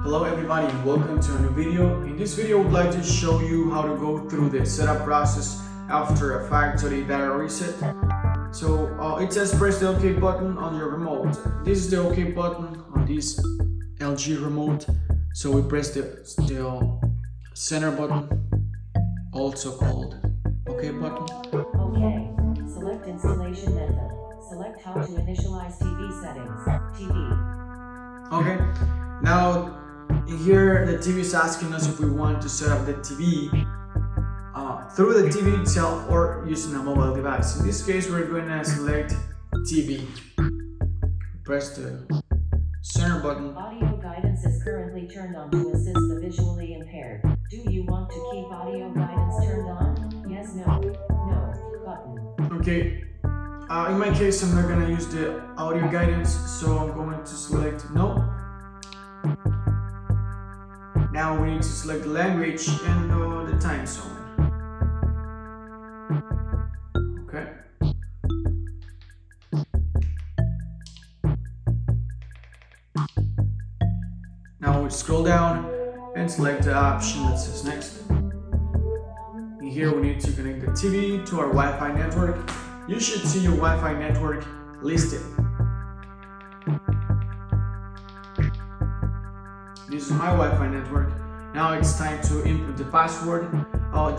Hello everybody and welcome to a new video. In this video I would like to show you how to go through the setup process after a factory data reset. So it says press the OK button on your remote. This is the OK button on this LG remote. So we press the center button, also called OK button. OK. Select installation method. Select how to initialize TV settings. TV. Okay. Now here the TV is asking us if we want to set up the TV through the TV itself or using a mobile device. In this case we're going to select TV. Press the center button. Audio guidance is currently turned on to assist the visually impaired. Do you want to keep audio guidance turned on? Yes, no, no, button. Okay. In my case I'm not going to use the audio guidance, so I'm going to select no. Now we need to select the language and the time zone. Okay. Now we scroll down and select the option that says next. And here we need to connect the TV to our Wi-Fi network. You should see your Wi-Fi network listed. This is my Wi-Fi network. Now it's time to input the password.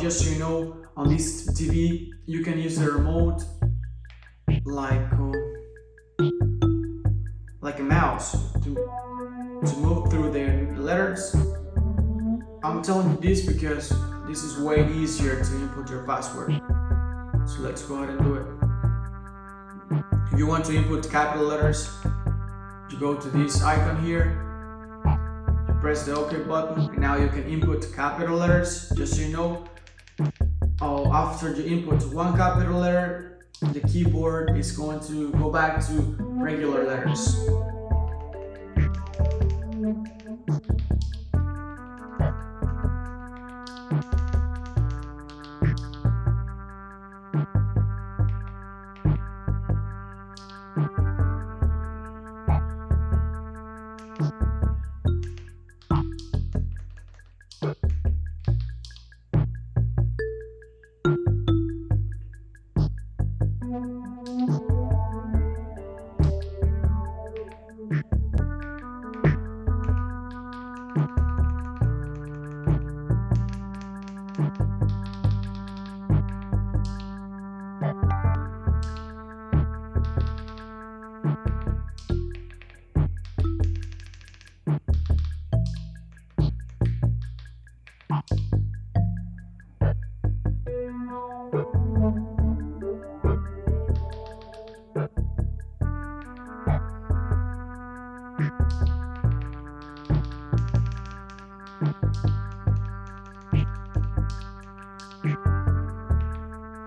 Just so you know, on this TV you can use the remote like a mouse to move through the letters. I'm telling you this because this is way easier to input your password. So let's go ahead and do it. If you want to input capital letters, you go to this icon here. Press the OK button and now you can input capital letters. Just so you know, after you input one capital letter, the keyboard is going to go back to regular letters.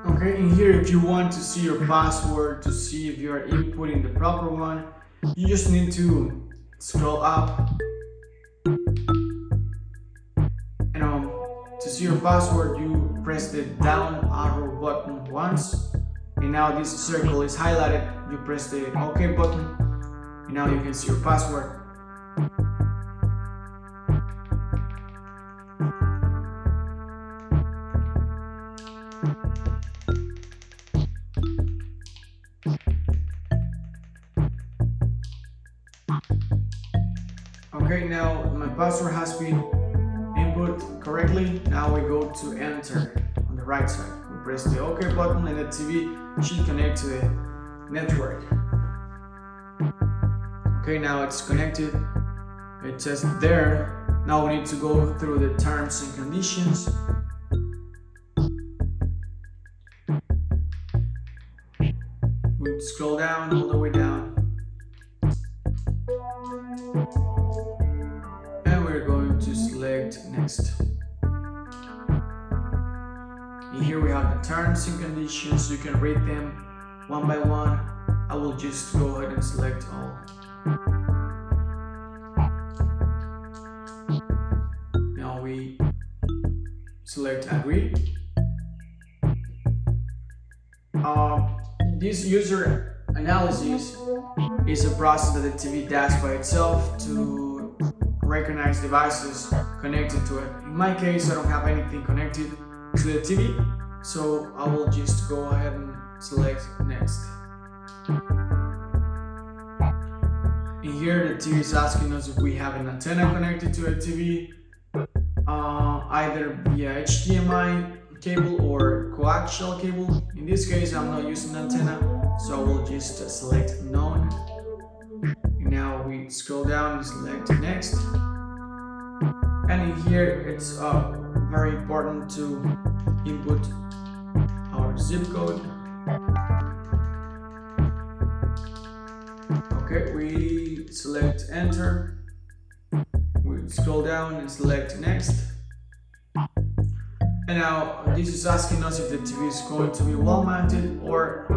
Okay, in here if you want to see your password, to see if you are inputting the proper one, you just need to scroll up and to see your password you press the down arrow button once, and now this circle is highlighted. You press the OK button and now you can see your password. Okay, now my password has been input correctly. Now we go to enter on the right side. We press the OK button and the TV should connect to the network. Okay, now it's connected. It says there. Now we need to go through the terms and conditions. We scroll down all the way down. To select next. And here we have the terms and conditions. You can read them one by one. I will just go ahead and select all. Now we select agree. This user analysis is a process that the TV does by itself to recognize devices connected to it. In my case, I don't have anything connected to the TV, so I will just go ahead and select next. In here, the TV is asking us if we have an antenna connected to a TV, either via HDMI cable or coaxial cable. In this case, I'm not using antenna, so I will just select none. Now we scroll down and select next. And in here, it's very important to input our zip code. Okay, we select enter. We scroll down and select next. And now this is asking us if the TV is going to be wall mounted or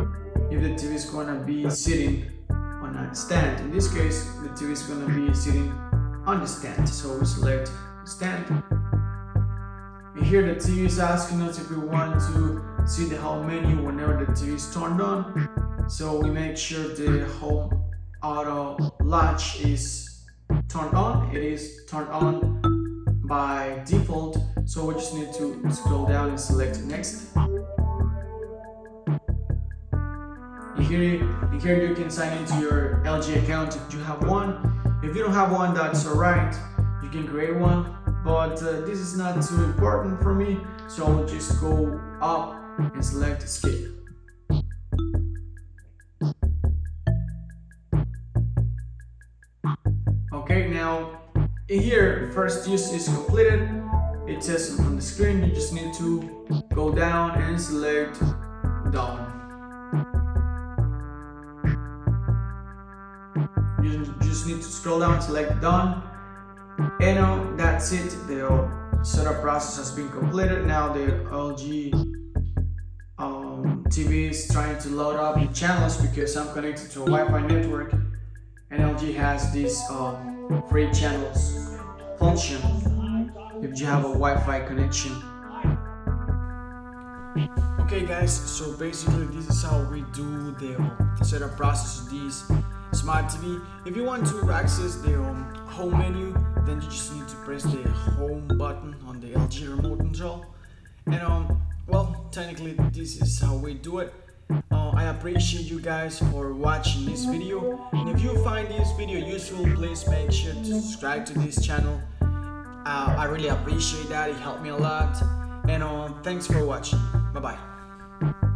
if the TV is going to be sitting on a stand. In this case, the TV is going to be sitting on the stand, so we select stand. And here the TV is asking us if we want to see the home menu whenever the TV is turned on, so we make sure the home auto latch is turned on. It is turned on by default, so we just need to scroll down and select next. In here you can sign into your LG account if you have one. If you don't have one, that's alright, you can create one, but this is not too important for me, so I'll just go up and select skip. Okay, now in here, first use is completed. It says on the screen, you just need to go down and select done. You just need to scroll down and select done. And that's it. The setup process has been completed. Now the LG TV is trying to load up the channels because I'm connected to a Wi-Fi network, and LG has this free channels function if you have a Wi-Fi connection. Okay guys, so basically this is how we do the setup process of this smart TV. If you want to access the home menu, then you just need to press the home button on the LG remote control. And well, technically this is how we do it. I appreciate you guys for watching this video, and if you find this video useful, please make sure to subscribe to this channel. I really appreciate that, it helped me a lot. And thanks for watching. Bye bye.